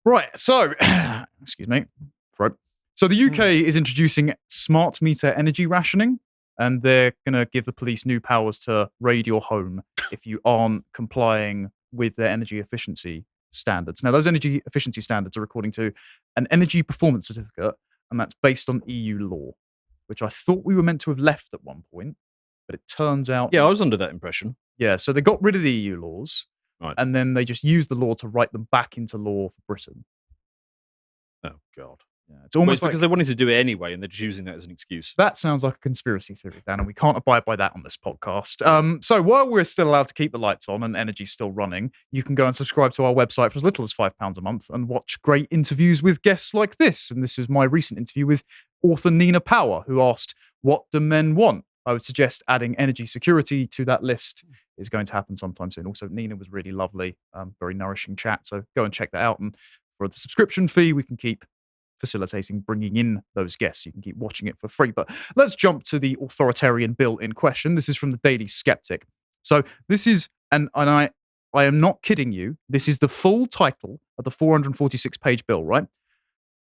Right, so, excuse me, throat. So the UK is introducing smart meter energy rationing, and they're going to give the police new powers to raid your home if you aren't complying with their energy efficiency standards. Now, those energy efficiency standards are according to an energy performance certificate, and that's based on EU law, which I thought we were meant to have left at one point, but it turns out... Yeah, I was under that impression. Yeah, so they got rid of the EU laws, Right. and then they just used the law to write them back into law for Britain. Oh, God. Yeah, it's almost because they wanted to do it anyway, and they're just using that as an excuse. That sounds like a conspiracy theory, Dan, and we can't abide by that on this podcast. So while we're still allowed to keep the lights on and energy's still running, you can go and subscribe to our website for as little as £5 a month and watch great interviews with guests like this. And this is my recent interview with author Nina Power, who asked, "What do men want?" I would suggest adding energy security to that list is going to happen sometime soon. Also, Nina was really lovely, very nourishing chat. So go and check that out. And for the subscription fee, we can keep facilitating bringing in those guests. You can keep watching it for free. But let's jump to the authoritarian bill in question. This is from the Daily Skeptic. So this is, and I am not kidding you, this is the full title of the 446-page bill, right?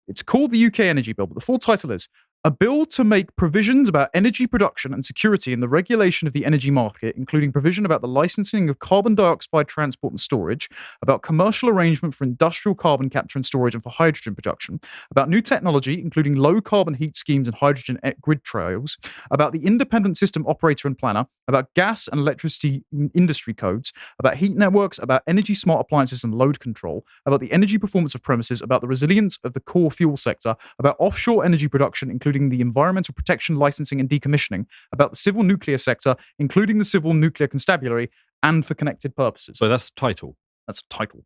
It's called the UK Energy Bill, but the full title is "A Bill to Make Provisions About Energy Production and Security in the Regulation of the Energy Market, including provision about the licensing of carbon dioxide transport and storage, about commercial arrangement for industrial carbon capture and storage and for hydrogen production, about new technology, including low-carbon heat schemes and hydrogen grid trials, about the independent system operator and planner, about gas and electricity industry codes, about heat networks, about energy-smart appliances and load control, about the energy performance of premises, about the resilience of the core fuel sector, about offshore energy production, including the environmental protection, licensing, and decommissioning, about the civil nuclear sector, including the civil nuclear constabulary, and for connected purposes." So that's the title. That's the title.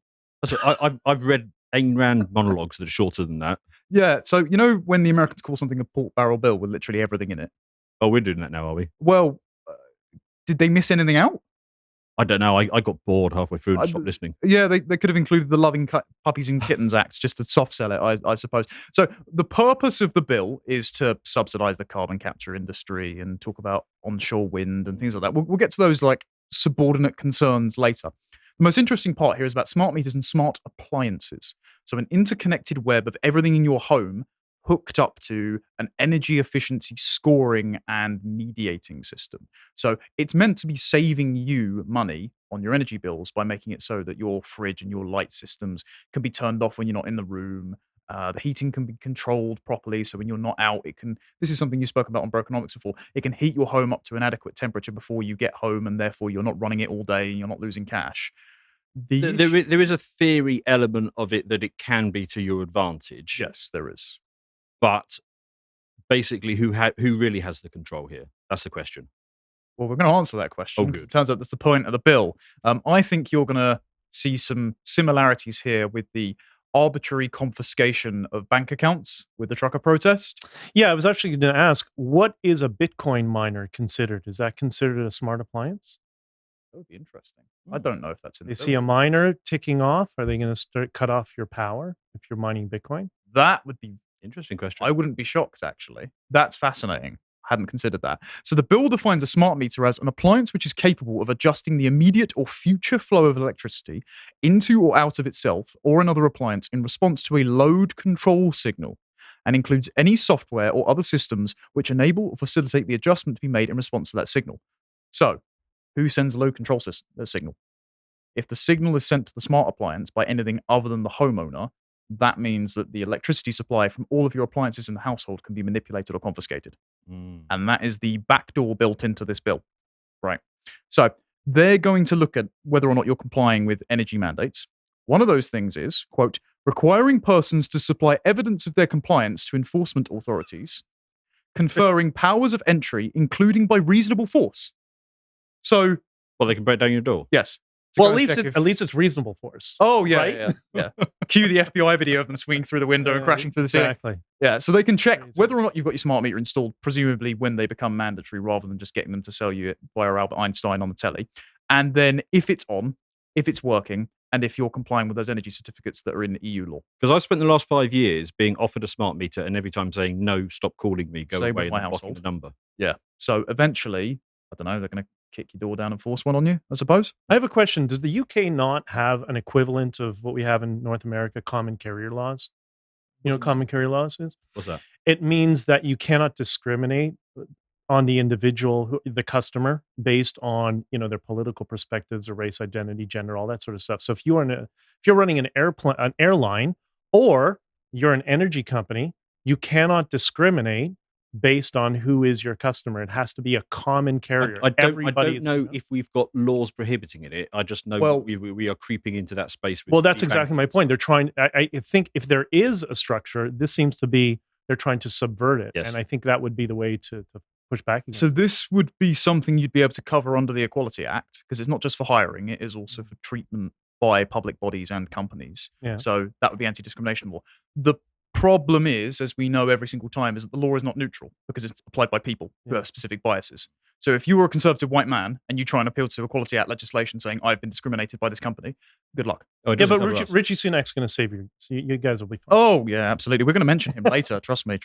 I've read Ayn Rand monologues that are shorter than that. Yeah, so you know when the Americans call something a pork barrel bill with literally everything in it? Oh, we're doing that now, are we? Well, did they miss anything out? I don't know. I got bored halfway through and stopped listening. Yeah, they could have included the Loving Puppies and Kittens Act just to soft sell it, I suppose. So the purpose of the bill is to subsidise the carbon capture industry and talk about onshore wind and things like that. We'll get to those like subordinate concerns later. The most interesting part here is about smart meters and smart appliances. So an interconnected web of everything in your home hooked up to an energy efficiency scoring and mediating system. So it's meant to be saving you money on your energy bills by making it so that your fridge and your light systems can be turned off when you're not in the room. The heating can be controlled properly, so when you're not out, it can... This is something you spoke about on Brokenomics before. It can heat your home up to an adequate temperature before you get home, and therefore you're not running it all day and you're not losing cash. There is a theory element of it that it can be to your advantage. Yes, there is. But basically, who really has the control here? That's the question. Well, we're going to answer that question. Oh, good. It turns out that's the point of the bill. I think you're going to see some similarities here with the arbitrary confiscation of bank accounts with the trucker protest. Yeah, I was actually going to ask, what is a Bitcoin miner considered? Is that considered a smart appliance? That would be interesting. I don't know if that's in They the see bill. a miner ticking off. Are they going to cut off your power if you're mining Bitcoin? That would be... Interesting question. I wouldn't be shocked, actually. That's fascinating. I hadn't considered that. So the bill defines a smart meter as an appliance which is capable of adjusting the immediate or future flow of electricity into or out of itself or another appliance in response to a load control signal, and includes any software or other systems which enable or facilitate the adjustment to be made in response to that signal. So, who sends a load control signal? If the signal is sent to the smart appliance by anything other than the homeowner, that means that the electricity supply from all of your appliances in the household can be manipulated or confiscated. And that is the backdoor built into this bill. Right. So they're going to look at whether or not you're complying with energy mandates. One of those things is, quote, requiring persons to supply evidence of their compliance to enforcement authorities, conferring powers of entry, including by reasonable force. So... Well, they can break down your door. Yes. Well, at least it's reasonable force. Oh, yeah, right? yeah. Cue the FBI video of them swinging through the window and crashing through the ceiling. Exactly. Yeah, so they can check whether or not you've got your smart meter installed, presumably when they become mandatory, rather than just getting them to sell you it via Albert Einstein on the telly. And then if it's on, if it's working, and if you're complying with those energy certificates that are in EU law. Because I've spent the last 5 years being offered a smart meter, and every time saying, no, stop calling me, go Same away, with my and blocking household. the number. Yeah, so eventually, I don't know, they're going to kick your door down and force one on you, I suppose. I have a question. Does the UK not have an equivalent of what we have in North America, common carrier laws? You know what common carrier laws is? What's that? It means that you cannot discriminate on the individual, the customer, based on their political perspectives or race, identity, gender, all that sort of stuff. So if you're running an airline, or you're an energy company, you cannot discriminate based on who is your customer. It has to be a common carrier. I don't know if we've got laws prohibiting it. I just know we are creeping into that space. Well, that's exactly my point. They're trying. I think if there is a structure, this seems to be they're trying to subvert it, Yes. and I think that would be the way to push back against. So this would be something you'd be able to cover under the Equality Act, because it's not just for hiring, it is also for treatment by public bodies and companies. Yeah. So that would be anti-discrimination law. The problem is, as we know every single time, is that the law is not neutral because it's applied by people who have specific biases. So if you were a conservative white man and you try and appeal to Equality Act legislation saying, I've been discriminated by this company, good luck. Oh, Yeah, but Richie Sunak's going to save you. So you guys will be fine. Oh, yeah, absolutely. We're going to mention him later. Trust me.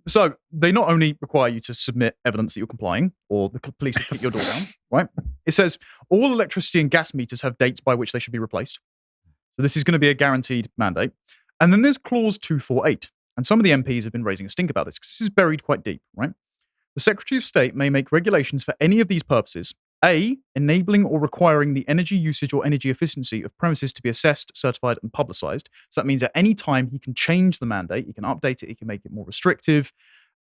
So they not only require you to submit evidence that you're complying, or the police will kick your door down, right? It says all electricity and gas meters have dates by which they should be replaced. So this is going to be a guaranteed mandate. And then there's clause 248. And some of the MPs have been raising a stink about this because this is buried quite deep, right? The Secretary of State may make regulations for any of these purposes. A, enabling or requiring the energy usage or energy efficiency of premises to be assessed, certified, and publicized. So that means at any time he can change the mandate, he can update it, he can make it more restrictive.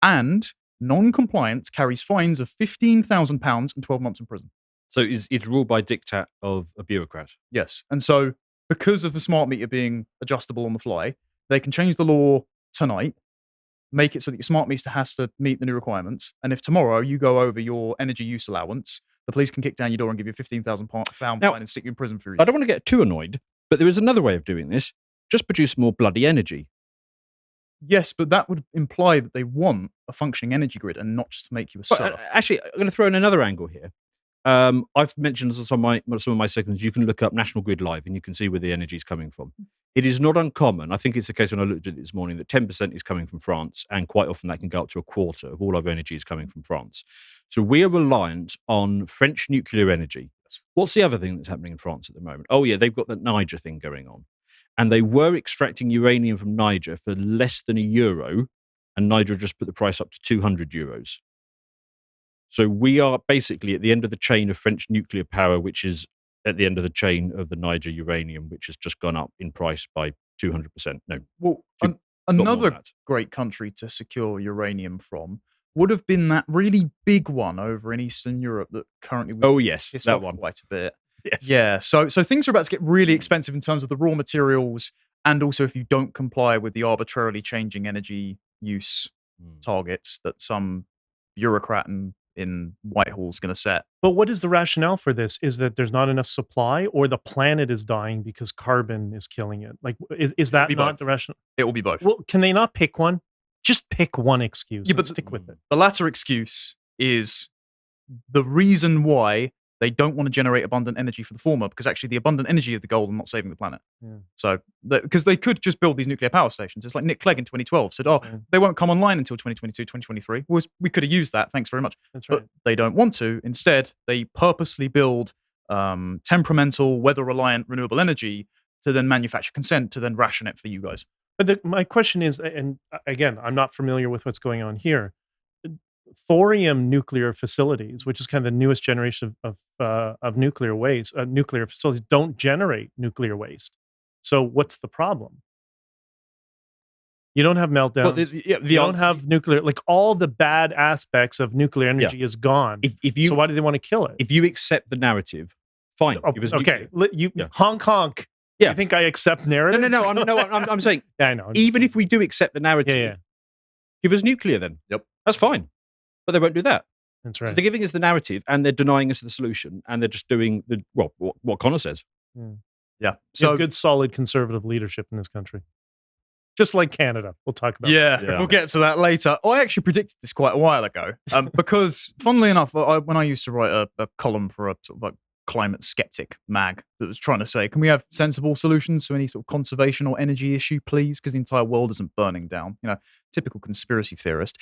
And non-compliance carries fines of £15,000 and 12 months in prison. So it's ruled by diktat of a bureaucrat. Yes. And so because of the smart meter being adjustable on the fly, they can change the law tonight, make it so that your smart meter has to meet the new requirements. And if tomorrow you go over your energy use allowance, the police can kick down your door and give you a £15,000 fine and stick you in prison for a year. I don't want to get too annoyed, but there is another way of doing this. Just produce more bloody energy. Yes, but that would imply that they want a functioning energy grid and not just to make you a serf. Actually, I'm going to throw in another angle here. I've mentioned some of my segments. You can look up National Grid Live and you can see where the energy is coming from. It is not uncommon. I think it's the case when I looked at it this morning that 10% is coming from France, and quite often that can go up to a quarter of all our energy is coming from France. So we are reliant on French nuclear energy. What's the other thing that's happening in France at the moment? Oh yeah, they've got that Niger thing going on, and they were extracting uranium from Niger for less than €1, and Niger just put the price up to €200. So we are basically at the end of the chain of French nuclear power, which is at the end of the chain of the Niger uranium, which has just gone up in price by 200%. No. Well, another great country to secure uranium from would have been that really big one over in Eastern Europe that currently... Oh, yes, that one. Quite a bit. Yes. Yeah, so things are about to get really expensive in terms of the raw materials, and also if you don't comply with the arbitrarily changing energy use targets that some bureaucrat in Whitehall is going to set. But what is the rationale for this? Is that there's not enough supply, or the planet is dying because carbon is killing it? Like, is that not the rationale? It will be both. Well, can they not pick one? Just pick one excuse. Yeah, but stick with it. The latter excuse is the reason why they don't want to generate abundant energy for the former, because actually the abundant energy is the goal and not saving the planet. Yeah. So, because they could just build these nuclear power stations. It's like Nick Clegg in 2012 said, they won't come online until 2022, 2023. Well, we could have used that. Thanks very much. That's right. But they don't want to. Instead, they purposely build temperamental, weather-reliant renewable energy to then manufacture consent to then ration it for you guys. But my question is, and again, I'm not familiar with what's going on here. Thorium nuclear facilities, which is kind of the newest generation of nuclear waste, nuclear facilities don't generate nuclear waste. So what's the problem? You don't have meltdown. You don't have nuclear. Like, all the bad aspects of nuclear energy is gone. So why do they want to kill it? If you accept the narrative, fine. Okay, honk honk. Yeah. You think I accept narrative? No. I'm saying. Yeah, I know. Even if we do accept the narrative, give us nuclear then. Yep, that's fine. But they won't do that. That's right. So they're giving us the narrative and they're denying us the solution, and they're just doing what Connor says. Yeah. So good, solid conservative leadership in this country. Just like Canada. We'll talk about that. We'll get to that later. I actually predicted this quite a while ago because, funnily enough, when I used to write a column for a sort of like climate skeptic mag that was trying to say, can we have sensible solutions to any sort of conservation or energy issue, please? Because the entire world isn't burning down. Typical conspiracy theorist.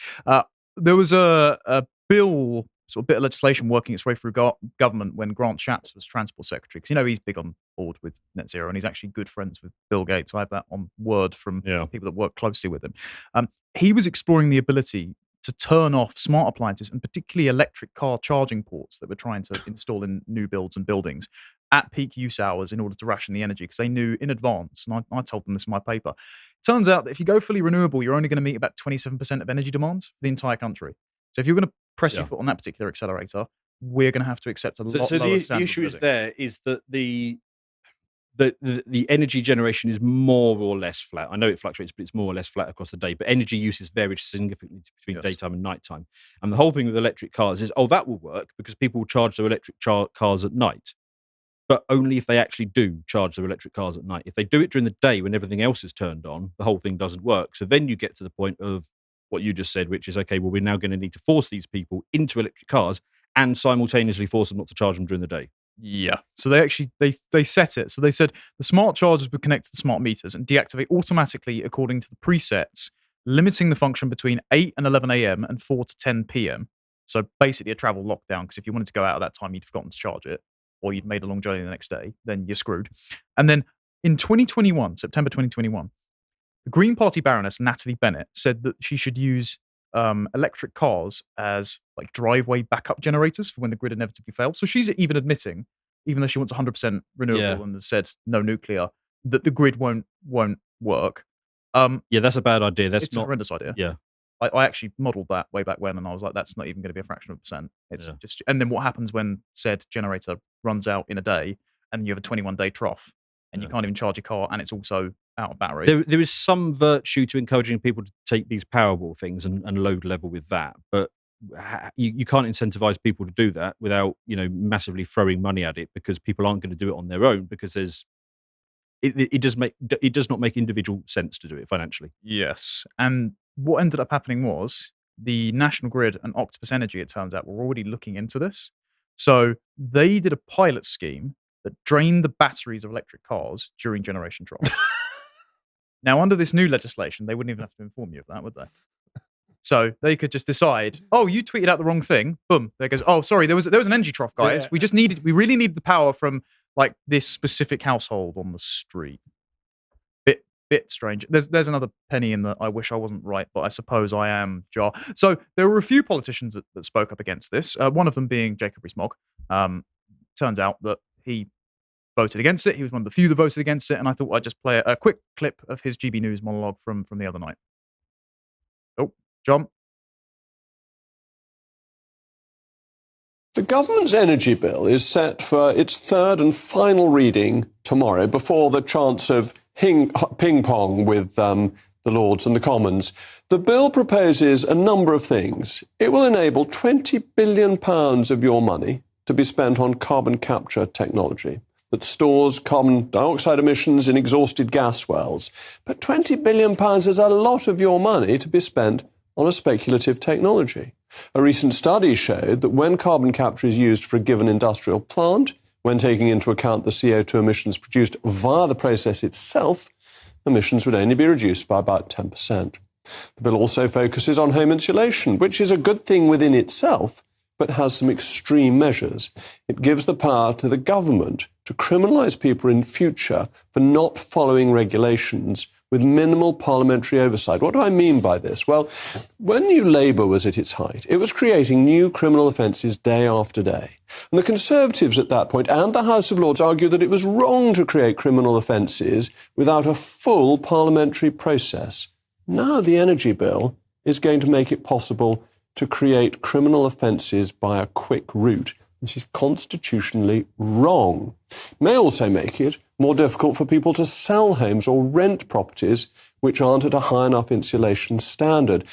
There was a bill sort of bit of legislation working its way through government when Grant Shapps was Transport Secretary, because he's big on board with net zero, and he's actually good friends with Bill Gates. I have that on word from people that work closely with him. He was exploring the ability to turn off smart appliances, and particularly electric car charging ports that we're trying to install in new builds and buildings at peak use hours in order to ration the energy, because they knew in advance, and I told them this in my paper. Turns out that if you go fully renewable, you're only going to meet about 27% of energy demand for the entire country. So if you're going to press your foot on that particular accelerator, we're going to have to accept a lot lower standard. So the issue is that the energy generation is more or less flat. I know it fluctuates, but it's more or less flat across the day. But energy uses vary significantly between daytime and nighttime. And the whole thing with electric cars is, that will work because people will charge their electric cars at night. But only if they actually do charge their electric cars at night. If they do it during the day when everything else is turned on, the whole thing doesn't work. So then you get to the point of what you just said, which is, okay, well, we're now going to need to force these people into electric cars and simultaneously force them not to charge them during the day. Yeah. So they actually they set it. So they said the smart chargers would connect to the smart meters and deactivate automatically according to the presets, limiting the function between 8 and 11 a.m. and 4 to 10 p.m. So basically a travel lockdown, because if you wanted to go out at that time, you'd forgotten to charge it, or you'd made a long journey the next day, then you're screwed. And then in 2021, September 2021, the Green Party Baroness Natalie Bennett said that she should use electric cars as like driveway backup generators for when the grid inevitably fails. So she's even admitting, even though she wants 100% renewable and has said no nuclear, that the grid won't work. That's a bad idea. It's a horrendous idea. Yeah. I actually modelled that way back when, and I was like, that's not even going to be a fraction of a percent. It's just, and then what happens when said generator runs out in a day, and you have a 21-day trough, and you can't even charge your car, and it's also out of battery. There is some virtue to encouraging people to take these Powerball things and load level with that, but you can't incentivize people to do that without massively throwing money at it, because people aren't going to do it on their own, because it does not make individual sense to do it financially. Yes, and what ended up happening was the National Grid and Octopus Energy, it turns out, were already looking into this. So they did a pilot scheme that drained the batteries of electric cars during generation trough. Now, under this new legislation, they wouldn't even have to inform you of that, would they? So they could just decide, oh, you tweeted out the wrong thing. Boom. There goes, oh, sorry, there was an energy trough, guys. Yeah. We really needed the power from like this specific household on the street. Bit strange. There's another penny in the I wish I wasn't right, but I suppose I am jar. So there were a few politicians that spoke up against this. One of them being Jacob Rees-Mogg. Turns out that he voted against it. He was one of the few that voted against it, and I thought I'd just play a quick clip of his GB News monologue from the other night. Oh, John. The government's energy bill is set for its third and final reading tomorrow, before the chance of ping-pong with the Lords and the Commons. The bill proposes a number of things. It will enable £20 billion of your money to be spent on carbon capture technology that stores carbon dioxide emissions in exhausted gas wells. But £20 billion is a lot of your money to be spent on a speculative technology. A recent study showed that when carbon capture is used for a given industrial plant, when taking into account the CO2 emissions produced via the process itself, emissions would only be reduced by about 10%. The bill also focuses on home insulation, which is a good thing within itself, but has some extreme measures. It gives the power to the government to criminalise people in future for not following regulations with minimal parliamentary oversight. What do I mean by this? Well, when New Labour was at its height, it was creating new criminal offences day after day. And the Conservatives at that point and the House of Lords argued that it was wrong to create criminal offences without a full parliamentary process. Now the energy bill is going to make it possible to create criminal offences by a quick route. This is constitutionally wrong. It may also make it more difficult for people to sell homes or rent properties which aren't at a high enough insulation standard.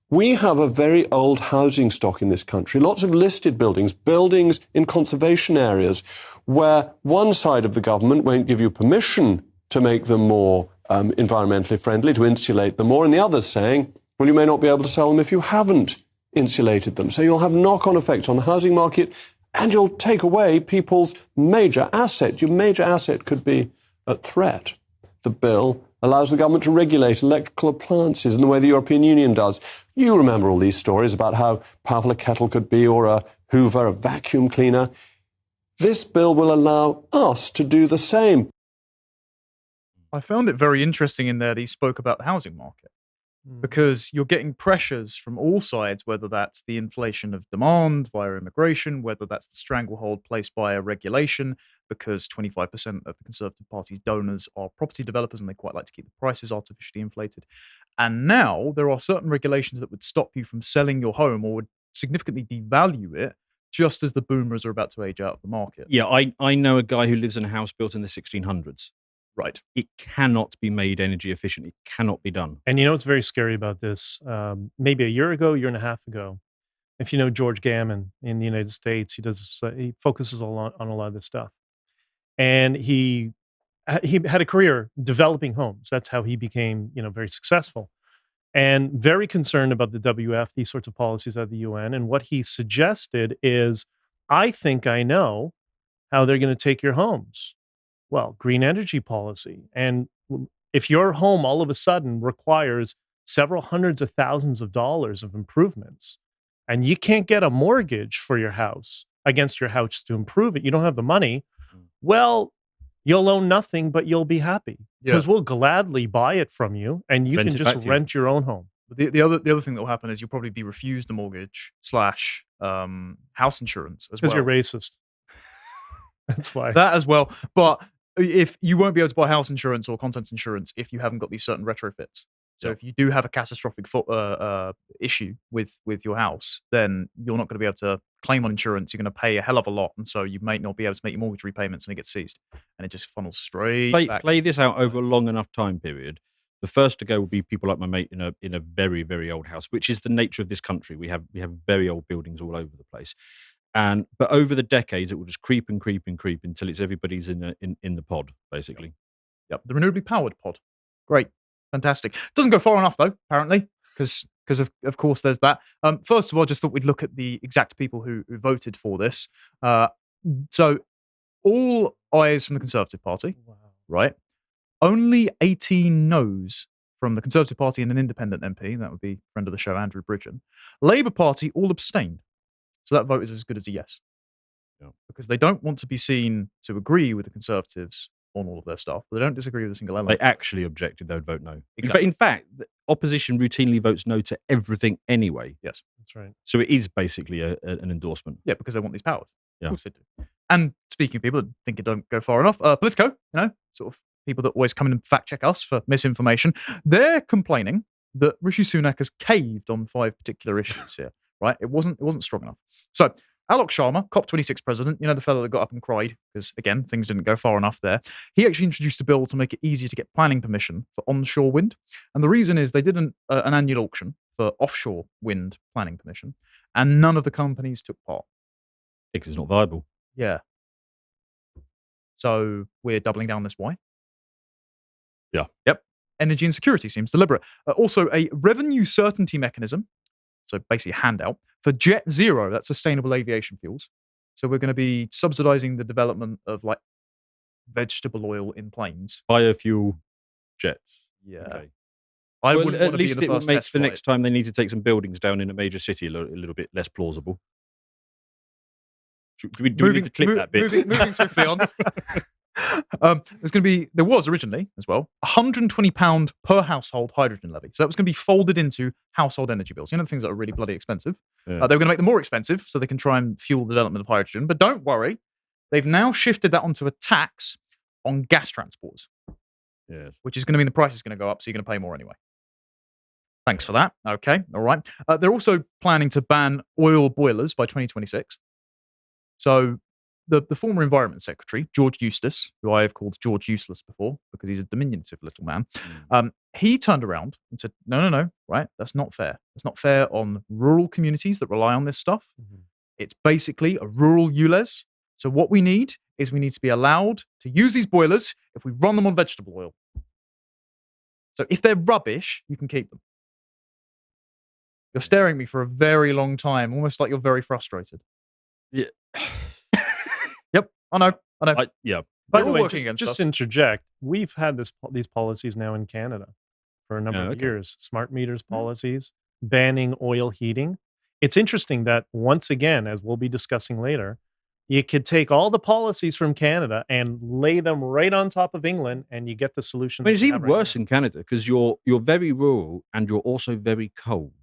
We have a very old housing stock in this country, lots of listed buildings in conservation areas, where one side of the government won't give you permission to make them more environmentally friendly, to insulate them more, and the other's saying, well, you may not be able to sell them if you haven't insulated them. So you'll have knock-on effects on the housing market, and you'll take away people's major asset. Your major asset could be at threat. The bill allows the government to regulate electrical appliances in the way the European Union does. You remember all these stories about how powerful a kettle could be or a Hoover, a vacuum cleaner. This bill will allow us to do the same. I found it very interesting in there that he spoke about the housing market, because you're getting pressures from all sides, whether that's the inflation of demand via immigration, whether that's the stranglehold placed by a regulation, because 25% of the Conservative Party's donors are property developers and they quite like to keep the prices artificially inflated. And now there are certain regulations that would stop you from selling your home or would significantly devalue it just as the boomers are about to age out of the market. Yeah, I know a guy who lives in a house built in the 1600s. Right. It cannot be made energy efficient. It cannot be done. And you know what's very scary about this? Maybe a year and a half ago, if you know George Gammon in the United States, he focuses on a lot of this stuff, and he had a career developing homes. That's how he became very successful, and very concerned about the WF, these sorts of policies at the UN. And what he suggested is, I think I know how they're going to take your homes. Well, green energy policy. And if your home all of a sudden requires several hundreds of thousands of dollars of improvements, and you can't get a mortgage for your house against your house to improve it, you don't have the money, well, you'll own nothing, but you'll be happy because we'll gladly buy it from you, and you can just rent your own home. The other thing that will happen is you'll probably be refused a mortgage / house insurance as well. Because you're racist. That's why. That as well. But if you won't be able to buy house insurance or contents insurance if you haven't got these certain retrofits. So if you do have a catastrophic issue with your house, then you're not going to be able to claim on insurance. You're going to pay a hell of a lot, and so you might not be able to make your mortgage repayments, and it gets seized, and it just funnels straight back. Play this out over a long enough time period. The first to go will be people like my mate in a very, very old house, which is the nature of this country. We have very old buildings all over the place, but over the decades, it will just creep and creep and creep until it's everybody's in the pod, basically. Yep, the renewably powered pod. Great. Fantastic. Doesn't go far enough though, apparently, because of course there's that. First of all, I just thought we'd look at the exact people who voted for this. So all ayes from the Conservative Party, right? Only 18 noes from the Conservative Party and an independent MP. That would be friend of the show, Andrew Bridgen. Labour Party all abstained. So that vote is as good as a yes. Yeah. Because they don't want to be seen to agree with the Conservatives on all of their stuff, but they don't disagree with a single element. They actually objected, they would vote no. Exactly. In fact, the opposition routinely votes no to everything anyway. Yes. That's right. So it is basically an endorsement. Yeah, because they want these powers. Yeah. Of course they do. And speaking of people that think it don't go far enough, Politico, sort of people that always come in and fact check us for misinformation, they're complaining that Rishi Sunak has caved on 5 particular issues here, right? It wasn't strong enough. So Alok Sharma, COP26 president, the fellow that got up and cried because, again, things didn't go far enough there. He actually introduced a bill to make it easier to get planning permission for onshore wind. And the reason is they did an annual auction for offshore wind planning permission, and none of the companies took part. Because it's not viable. Yeah. So we're doubling down this. Why? Yeah. Yep. Energy insecurity seems deliberate. Also, a revenue certainty mechanism, so basically a handout, for Jet Zero, that's sustainable aviation fuels. So we're going to be subsidizing the development of vegetable oil in planes. Biofuel jets. Yeah. Okay. I wouldn't at want to be least in the it first makes test the flight. next time they need to take some buildings down in a major city a little bit less plausible. Do we need to clip that bit? Moving swiftly on. There was originally as well £120 per household hydrogen levy. So that was going to be folded into household energy bills. The things that are really bloody expensive. Yeah. They were going to make them more expensive so they can try and fuel the development of hydrogen. But don't worry, they've now shifted that onto a tax on gas transporters. Yes. Which is going to mean the price is going to go up, so you're going to pay more anyway. Thanks for that. Okay, all right. They're also planning to ban oil boilers by 2026. So the former Environment Secretary, George Eustace, who I have called George Useless before because he's a diminutive little man, he turned around and said, no, right? That's not fair. That's not fair on rural communities that rely on this stuff. Mm-hmm. It's basically a rural ULEZ. So what we need is we need to be allowed to use these boilers if we run them on vegetable oil. So if they're rubbish, you can keep them. You're staring at me for a very long time, almost like you're very frustrated. Yeah. Yep, I know. Yeah. By the way, just to interject, we've had these policies now in Canada for a number of years. Smart meters policies, banning oil heating. it's interesting that once again, as we'll be discussing later, you could take all the policies from Canada and lay them right on top of England, and you get the solution. I mean, it's that we even have right worse now. in Canada because you're very rural and you're also very cold.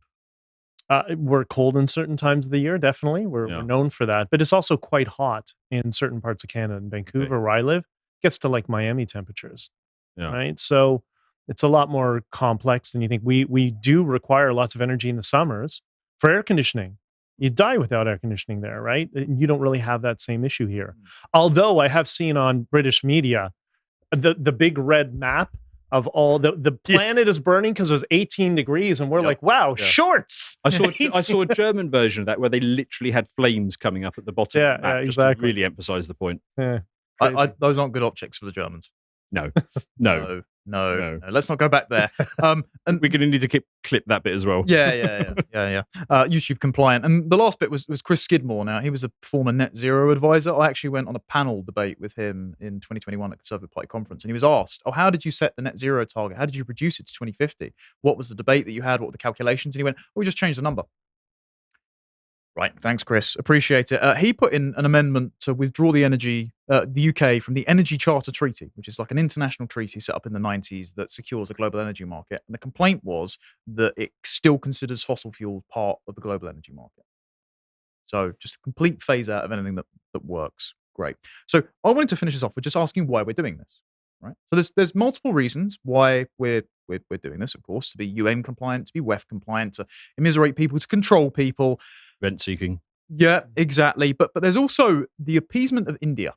We're cold in certain times of the year, definitely. We're Yeah. known for that. But it's also quite hot in certain parts of Canada. In Vancouver, where I live, gets to like Miami temperatures. Yeah. Right? So it's a lot more complex than you think. We do require lots of energy in the summers for air conditioning. You die without air conditioning there, right? You don't really have that same issue here. Although I have seen on British media the big red map of all the planet is burning because it was 18 degrees, and we're like, wow, shorts. I saw a German version of that where they literally had flames coming up at the bottom of the map, just to really emphasize the point. Yeah, those aren't good optics for the Germans. No. No. Let's not go back there. And we're going to need to clip that bit as well. Yeah. YouTube compliant. And the last bit was Chris Skidmore. Now, he was a former net zero advisor. I actually went on a panel debate with him in 2021 at Conservative Party conference, and he was asked, how did you set the net zero target? How did you reduce it to 2050? What was the debate that you had? What were the calculations? And he went, we just changed the number. Right. Thanks, Chris. Appreciate it. He put in an amendment to withdraw the UK from the Energy Charter Treaty, which is like an international treaty set up in the 90s that secures the global energy market. And the complaint was that it still considers fossil fuels part of the global energy market. So just a complete phase out of anything that works. Great. So I wanted to finish this off with just asking why we're doing this. Right. So there's multiple reasons why we're doing this, of course, to be UN compliant, to be WEF compliant, to immiserate people, to control people. Rent seeking. Yeah, exactly. But there's also the appeasement of India.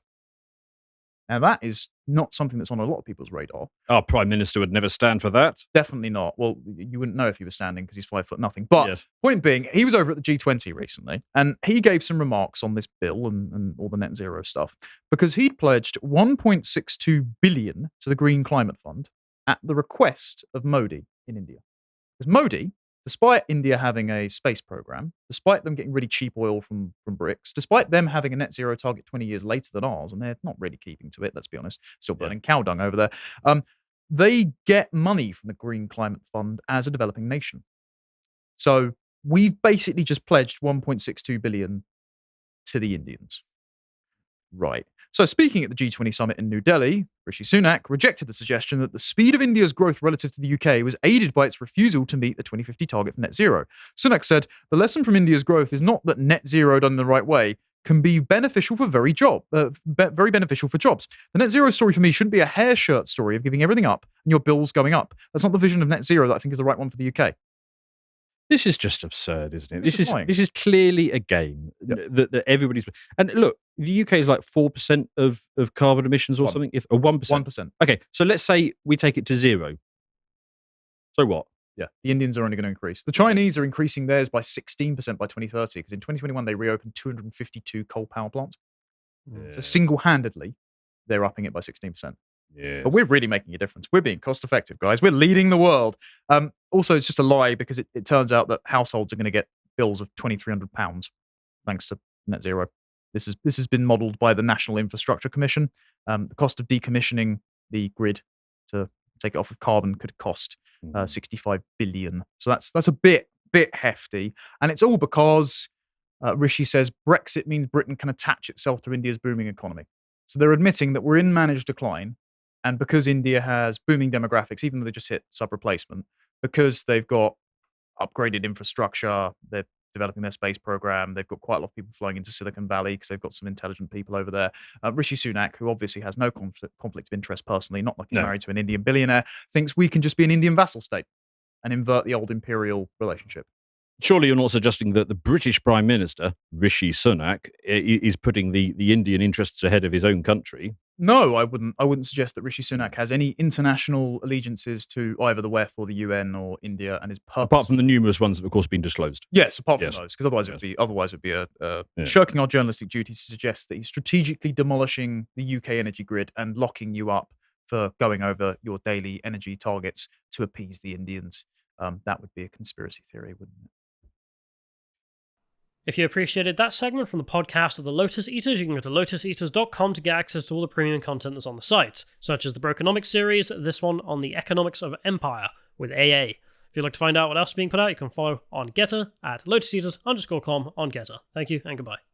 Now, that is not something that's on a lot of people's radar. Our Prime Minister would never stand for that. Definitely not. Well, you wouldn't know if he was standing because he's 5'0". But point being, he was over at the G20 recently, and he gave some remarks on this bill and all the net zero stuff, because he'd pledged 1.62 billion to the Green Climate Fund at the request of Modi in India. Because Modi, despite India having a space program, despite them getting really cheap oil from BRICS, despite them having a net zero target 20 years later than ours, and they're not really keeping to it, let's be honest, still burning cow dung over there, they get money from the Green Climate Fund as a developing nation. So we've basically just pledged 1.62 billion to the Indians. Right. So speaking at the G20 summit in New Delhi, Rishi Sunak rejected the suggestion that the speed of India's growth relative to the UK was aided by its refusal to meet the 2050 target for net zero. Sunak said, the lesson from India's growth is not that net zero done the right way can be beneficial for very beneficial for jobs. The net zero story for me shouldn't be a hair shirt story of giving everything up and your bills going up. That's not the vision of net zero that I think is the right one for the UK. This is just absurd, isn't it? This is clearly a game that everybody's. And look, the UK is like 4% of carbon emissions or something, or 1%. 1%. Okay, so let's say we take it to zero. So what? Yeah, the Indians are only going to increase. The Chinese are increasing theirs by 16% by 2030, because in 2021 they reopened 252 coal power plants. Yeah. So single-handedly, they're upping it by 16%. Yeah. But we're really making a difference. We're being cost effective, guys. We're leading the world. Also, it's just a lie, because it turns out that households are going to get bills of £2,300 thanks to net zero. This has been modelled by the National Infrastructure Commission. The cost of decommissioning the grid to take it off of carbon could cost 65 billion. So that's a bit hefty, and it's all because Rishi says Brexit means Britain can attach itself to India's booming economy. So they're admitting that we're in managed decline. And because India has booming demographics, even though they just hit sub-replacement, because they've got upgraded infrastructure, they're developing their space program, they've got quite a lot of people flowing into Silicon Valley because they've got some intelligent people over there. Rishi Sunak, who obviously has no conflict of interest personally, not like he's married to an Indian billionaire, thinks we can just be an Indian vassal state and invert the old imperial relationship. Surely you're not suggesting that the British Prime Minister, Rishi Sunak, is putting the Indian interests ahead of his own country? No, I wouldn't suggest that Rishi Sunak has any international allegiances to either the WEF or the UN or India, and his purpose. Apart from the numerous ones that, of course, been disclosed. Yes, apart from those, because otherwise it would be shirking our journalistic duty to suggest that he's strategically demolishing the UK energy grid and locking you up for going over your daily energy targets to appease the Indians. That would be a conspiracy theory, wouldn't it? If you appreciated that segment from the podcast of the Lotus Eaters, you can go to lotuseaters.com to get access to all the premium content that's on the site, such as the Brokenomics series, this one on the economics of empire with AA. If you'd like to find out what else is being put out, you can follow on Getter at lotuseaters_com on Getter. Thank you and goodbye.